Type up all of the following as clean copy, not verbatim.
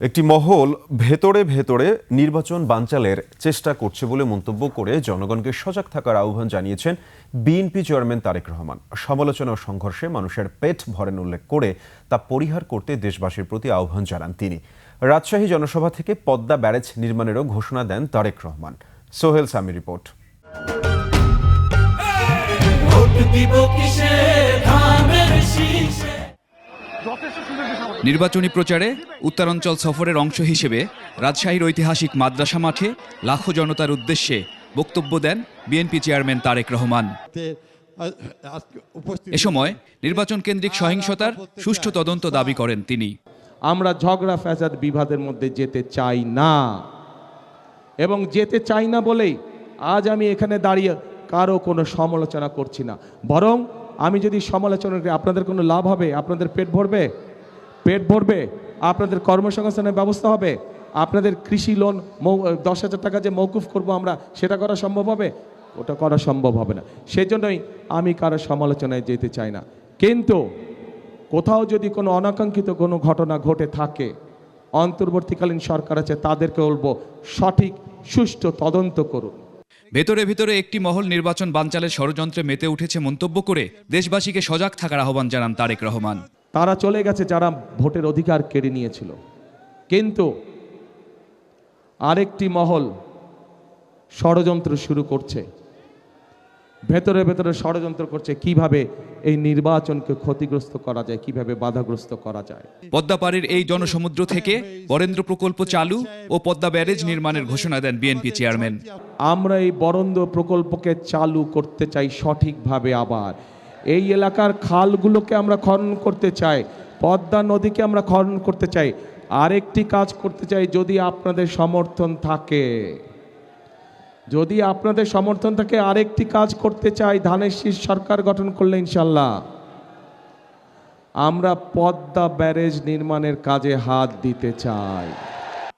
একটি মহল ভেতরে ভেতরে নির্বাচন বানচালের চেষ্টা করছে বলে মন্তব্য করে জনগণকে সজাগ থাকার আহ্বান জানিয়েছেন বিএনপি চেয়ারম্যান তারেক রহমান। সমালোচনা ও সংঘর্ষে মানুষের পেট ভরেন উল্লেখ করে তা পরিহার করতে দেশবাসীর প্রতি আহ্বান জানান তিনি। রাজশাহী জনসভা থেকে পদ্মা ব্যারেজ নির্মাণেরও ঘোষণা দেন তারেক রহমান। সোহেল সামি রিপোর্ট। নির্বাচনী প্রচারে উত্তরাঞ্চল সফরের অংশ হিসেবে রাজশাহীর ঐতিহাসিক মাদ্রাসা মাঠে লাখো জনতার উদ্দেশ্যে বক্তব্য দেন বিএনপি চেয়ারম্যান তারেক রহমান। এ সময় নির্বাচন কেন্দ্রিক সহিংসতার সুষ্ঠু তদন্ত দাবি করেন তিনি। আমরা ঝগড়া ফ্যাসাদ বিবাদের মধ্যে যেতে চাই না, এবং যেতে চাই না বলেই আজ আমি এখানে দাঁড়িয়ে কারো কোনো সমালোচনা করছি না। বরং আমি যদি সমালোচনা করি, আপনাদের কোনো লাভ হবে? আপনাদের পেট ভরবে? আপনাদের কর্মসংস্থানের ব্যবস্থা হবে? আপনাদের কৃষি লোন 10,000 টাকা যে মৌকুফ করব আমরা, সেটা করা সম্ভব হবে? ওটা করা সম্ভব হবে না। সেজন্যই আমি কারো সমালোচনায় যেতে চাই না। কিন্তু কোথাও যদি কোনো অনাকাঙ্ক্ষিত কোনো ঘটনা ঘটে থাকে, অন্তর্বর্তীকালীন সরকার আছে, তাদেরকে বলবো সঠিক সুষ্ঠু তদন্ত করুন। ভেতরে ভেতরে একটি মহল নির্বাচন বানচালের ষড়যন্ত্রে মেতে উঠেছে মন্তব্য করে দেশবাসীকে সজাগ থাকার আহ্বান জানান তারেক রহমান। তারা চলে গেছে যারা ভোটের অধিকার কেড়ে নিয়েছিল, কিন্তু আরেকটি মহল ষড়যন্ত্র শুরু করছে, ভেতরে ভেতরে ষড়যন্ত্র করছে কিভাবে এই নির্বাচনকে ক্ষতিগ্রস্ত করা যায়, কিভাবে বাধাগ্রস্ত করা যায়। পদ্মা পাড়ের এই জনসমুদ্র থেকে বরেন্দ্র প্রকল্প চালু ও পদ্মা ব্যারেজ নির্মাণের ঘোষণা দেন বিএনপি চেয়ারম্যান। আমরা এই বরেন্দ্র প্রকল্পকে চালু করতে চাই সঠিকভাবে। আবার এই এলাকার খালগুলোকে আমরা খনন করতে চাই, পদ্মা নদীকে আমরা খনন করতে চাই। আরেকটি কাজ করতে চাই, যদি আপনাদের সমর্থন থাকে, আরেকটি কাজ করতে চাই, ধানের শীষ সরকার গঠন করলে ইনশাল্লাহ আমরা পদ্মা ব্যারেজ নির্মাণের কাজে হাত দিতে চাই।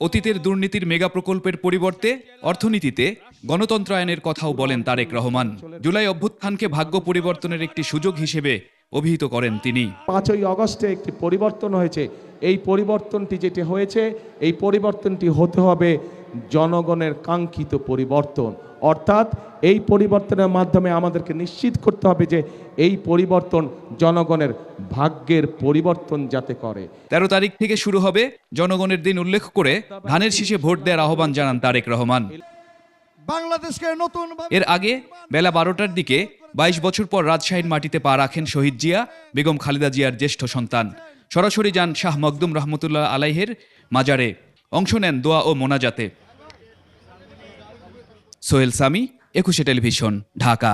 অতীতের দুর্নীতির মেগা প্রকল্পের পরিবর্তে অর্থনীতিতে গণতন্ত্রায়নের কথাও বলেন তারেক রহমান। জুলাই অভ্যুত্থানকে ভাগ্য পরিবর্তনের একটি সুযোগ হিসেবে অভিহিত করেন তিনি। 5ই আগস্টে একটি পরিবর্তন হয়েছে। এই পরিবর্তনটি যেটি হয়েছে, এই পরিবর্তনটি হতে হবে জনগণের কাঙ্ক্ষিত পরিবর্তন। অর্থাৎ এই পরিবর্তনের মাধ্যমে আমাদেরকে নিশ্চিত করতে হবে যে এই পরিবর্তন জনগণের ভাগ্যের পরিবর্তন যাতে করে। 13 তারিখ থেকে শুরু হবে জনগণের দিন উল্লেখ করে ধানের শীষে ভোট দেওয়ার আহ্বান জানান তারেক রহমান। এর আগে বেলা 12টার দিকে 22 বছর পর রাজশাহীর মাটিতে পা রাখেন শহীদ জিয়া, বেগম খালেদা জিয়ার জ্যেষ্ঠ সন্তান। সরাসরি যান শাহ মখদুম রহমতুল্লাহ আলাইহের মাজারে, অংশ নেন দোয়া ও মোনাজাতে। সোহেল সামি, 21 টেলিভিশন, ঢাকা।